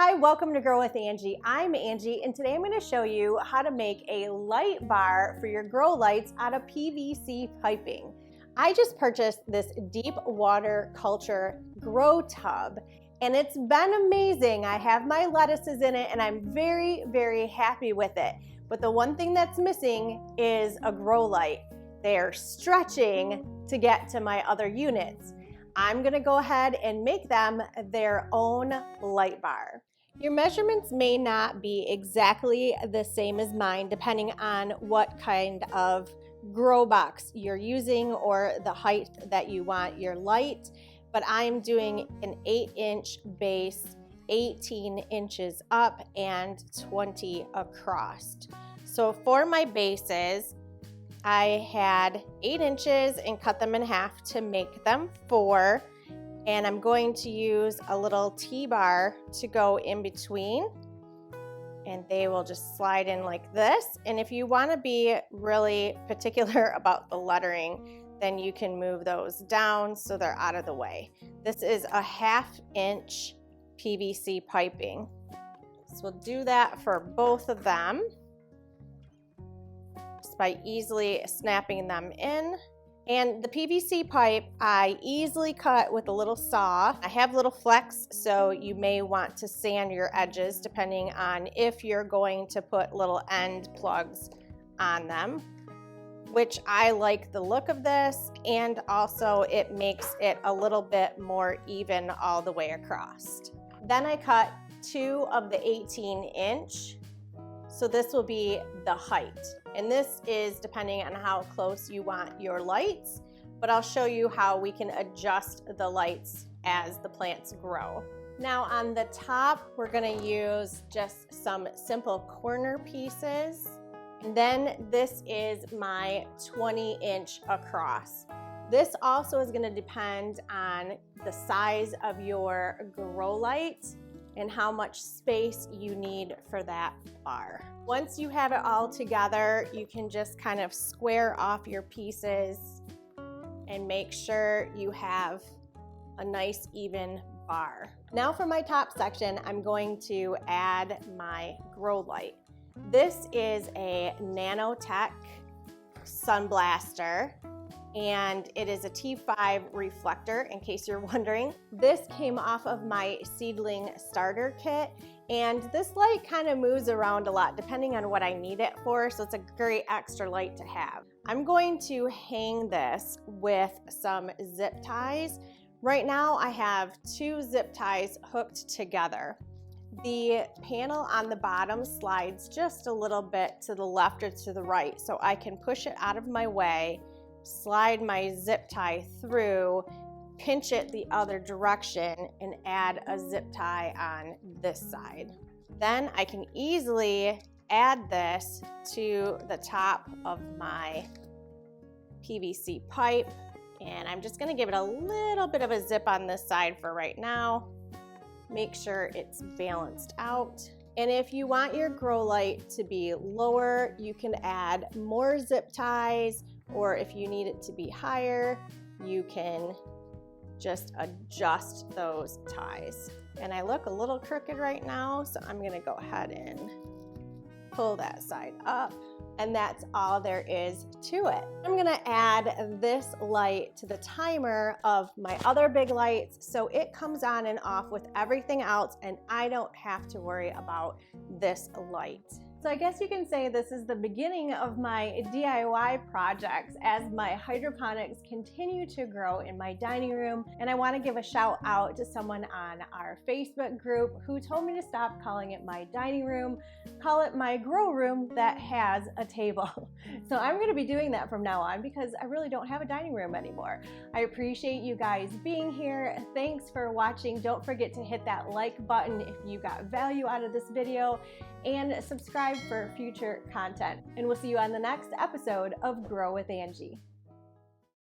Hi, welcome to Grow With Angie. I'm Angie, and today I'm going to show you how to make a light bar for your grow lights out of PVC piping. I just purchased this deep water culture grow tub, and it's been amazing. I have my lettuces in it, and I'm very, very happy with it. But the one thing that's missing is a grow light. They're stretching to get to my other units. I'm gonna go ahead and make them their own light bar. Your measurements may not be exactly the same as mine depending on what kind of grow box you're using or the height that you want your light, but I'm doing an 8-inch base, 18 inches up and 20 across. So for my bases, I had 8 inches and cut them in half to make them 4. And I'm going to use a little T-bar to go in between. And they will just slide in like this. And if you want to be really particular about the lettering, then you can move those down so they're out of the way. This is a 1/2 inch PVC piping. So we'll do that for both of them by easily snapping them in. And the PVC pipe I easily cut with a little saw. I have little flecks, so you may want to sand your edges depending on if you're going to put little end plugs on them, which I like the look of this, and also it makes it a little bit more even all the way across. Then I cut 2 of the 18-inch. So this will be the height. And this is depending on how close you want your lights, but I'll show you how we can adjust the lights as the plants grow. Now on the top, we're gonna use just some simple corner pieces. And then this is my 20-inch across. This also is gonna depend on the size of your grow light and how much space you need for that bar. Once you have it all together, you can just kind of square off your pieces and make sure you have a nice even bar. Now for my top section, I'm going to add my grow light. This is a Nanotech Sun Blaster, and it is a T5 reflector, in case you're wondering. This came off of my seedling starter kit, and this light kind of moves around a lot depending on what I need it for, so it's a great extra light to have. I'm going to hang this with some zip ties. Right now I have 2 zip ties hooked together. The panel on the bottom slides just a little bit to the left or to the right, so I can push it out of my way, slide my zip tie through, pinch it the other direction, and add a zip tie on this side. Then I can easily add this to the top of my PVC pipe, and I'm just gonna give it a little bit of a zip on this side for right now. Make sure it's balanced out. And if you want your grow light to be lower, you can add more zip ties, or if you need it to be higher, you can just adjust those ties. And I look a little crooked right now, so I'm gonna go ahead and pull that side up. And that's all there is to it. I'm gonna add this light to the timer of my other big lights, so it comes on and off with everything else, and I don't have to worry about this light. So I guess you can say this is the beginning of my DIY projects as my hydroponics continue to grow in my dining room. And I want to give a shout out to someone on our Facebook group who told me to stop calling it my dining room, call it my grow room that has a table. So I'm going to be doing that from now on because I really don't have a dining room anymore. I appreciate you guys being here. Thanks for watching. Don't forget to hit that like button if you got value out of this video, and subscribe for future content. And we'll see you on the next episode of Grow with Angie.